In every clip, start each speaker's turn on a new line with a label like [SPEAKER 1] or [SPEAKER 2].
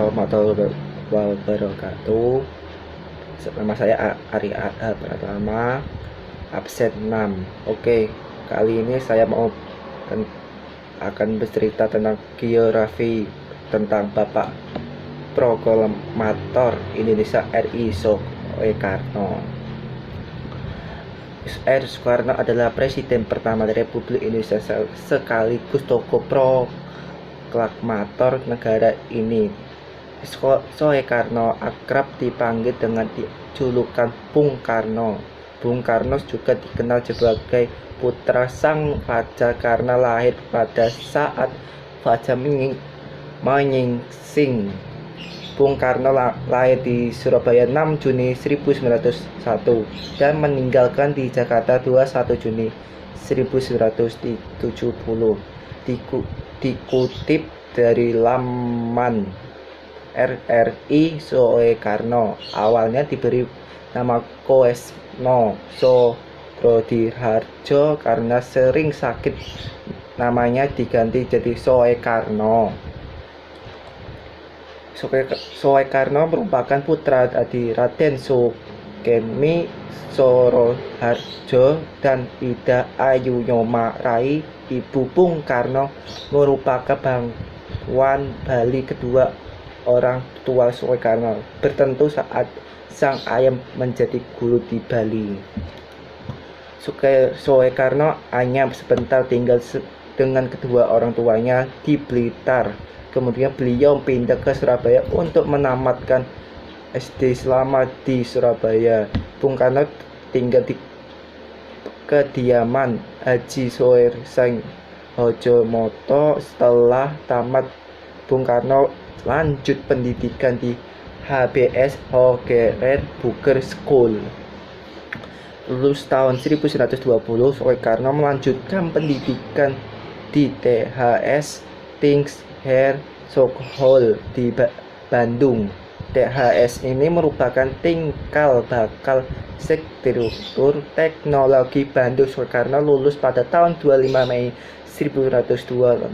[SPEAKER 1] warahmatullahi wabarakatuh. Nama saya Arya Pratama, absen 6. Oke, kali ini saya akan bercerita tentang geografi, tentang Bapak Proklamator Indonesia RI Soekarno. Soekarno adalah presiden pertama Republik Indonesia sekaligus tokoh proklamator negara ini. Soekarno akrab dipanggil dengan julukan Bung Karno. Bung Karno juga dikenal sebagai putra sang fajar karena lahir pada saat fajar menyingsing. Bung Karno lahir di Surabaya 6 Juni 1901 dan meninggalkan di Jakarta 21 Juni 1970. Dikutip dari laman RRI Soekarno, awalnya diberi nama Koesno Sodrodirharjo karena sering sakit, namanya diganti jadi Soekarno. Soekarno merupakan putra dari Raden Sukemi Soroharjo dan Ida Ayunyoma Rai. Ibu Bung Karno merupakan bangsawan Bali. Kedua orang tua Soekarno bertentu saat sang ayah menjadi guru di Bali. Soekarno hanya sebentar tinggal dengan kedua orang tuanya di Blitar. Kemudian beliau pindah ke Surabaya untuk menamatkan SD selama di Surabaya. Bung Karno tinggal di kediaman Haji Soerseng Hojomoto. Setelah tamat, Bung Karno lanjut pendidikan di HBS Hogerer Burger School. Lulus tahun 1920, Soekarno melanjutkan pendidikan di THS Things Hair School di Bandung. THS ini merupakan tingkal bakal struktur teknologi Bandung. Soekarno lulus pada tahun 25 Mei 1926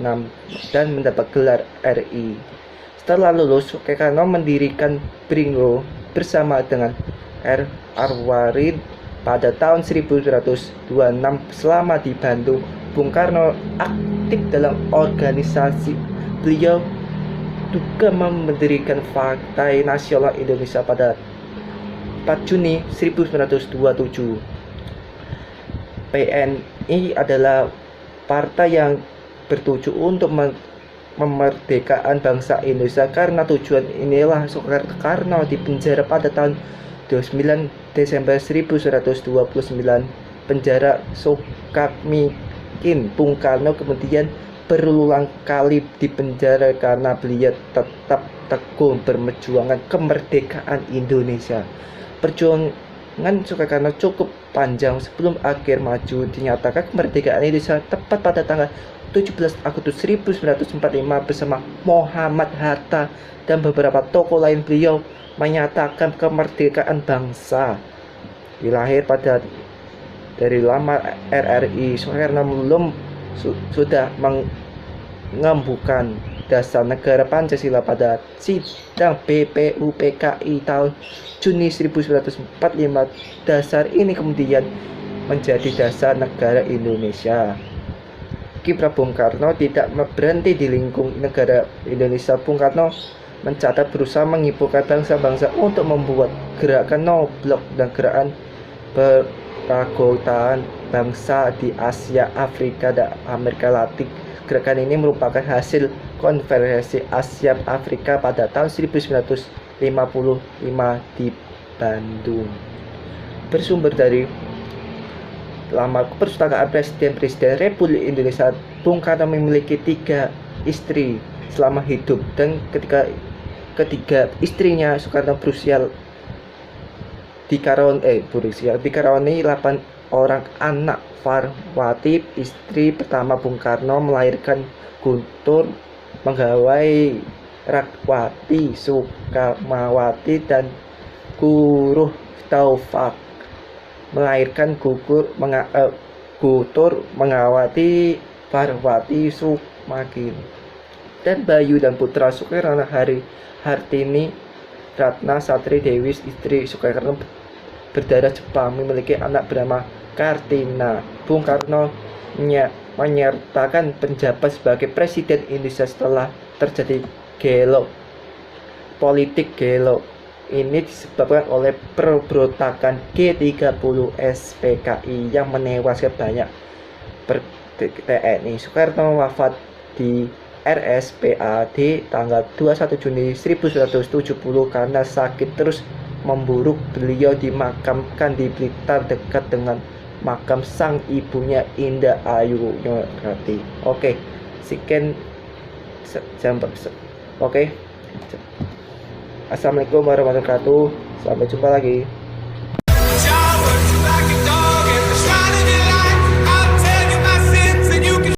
[SPEAKER 1] dan mendapat gelar RI. Setelah lulus, Soekarno mendirikan Bringo bersama dengan R. Arwarin pada tahun 1926. Selama di Bandung, Bung Karno aktif dalam organisasi. Beliau juga mendirikan Partai Nasional Indonesia pada 4 Juni 1927. PNI adalah partai yang bertujuan untuk memerdekakan bangsa Indonesia. Karena tujuan inilah Soekarno dipenjara pada tahun 29 Desember 1929. Penjara Sukamiskin. Bung Karno kemudian berulang kali dipenjara karena beliau tetap teguh berjuangkan kemerdekaan Indonesia. Perjuangan Soekarno cukup panjang sebelum akhir maju dinyatakan kemerdekaan Indonesia tepat pada tanggal 17 Agustus 1945 bersama Muhammad Hatta dan beberapa tokoh lain. Beliau menyatakan kemerdekaan bangsa. Dilahir pada dari lama RRI, Soekarno belum sudah mengembukan dasar negara Pancasila pada sidang BPUPKI tahun Juni 1945. Dasar ini kemudian menjadi dasar negara Indonesia. Kiprah Bung Karno tidak berhenti di lingkup negara Indonesia. Bung Karno mencatat berusaha menghiburkan bangsa-bangsa untuk membuat gerakan No Blok dan gerakan peragotaan bangsa di Asia, Afrika, dan Amerika Latin. Gerakan ini merupakan hasil konferensi Asia Afrika pada tahun 1955 di Bandung. Bersumber dari lama perpustakaan Presiden Republik Indonesia, Bung Karno memiliki 3 istri selama hidup, dan ketiga istrinya Soekarno berusia dikaruniai 8 orang anak. Farwati, istri pertama Bung Karno, melahirkan Guntur, Menggawai, Rakwati, Sukamawati, dan Guruh Taufak, melahirkan Gutur, Mengawati, Farwati, Sukmakin. dan Bayu dan putra Soekarno Hartini Ratna Satri Dewi istri Soekarno berdarah Jepang memiliki anak bernama Kartina. Bung Karno menyertakan penjabat sebagai Presiden Indonesia setelah terjadi politik gelo. Ini disebabkan oleh perbrotakan G30 SPKI yang menewaskan banyak TNI. Soekarno wafat di RSPAD tanggal 21 Juni 1970 karena sakit terus memburuk. Beliau dimakamkan di Blitar dekat dengan makam sang ibunya Indah Ayu Nyarati. Oke, sekian jam. Oke. Assalamualaikum warahmatullahi wabarakatuh. Sampai jumpa lagi.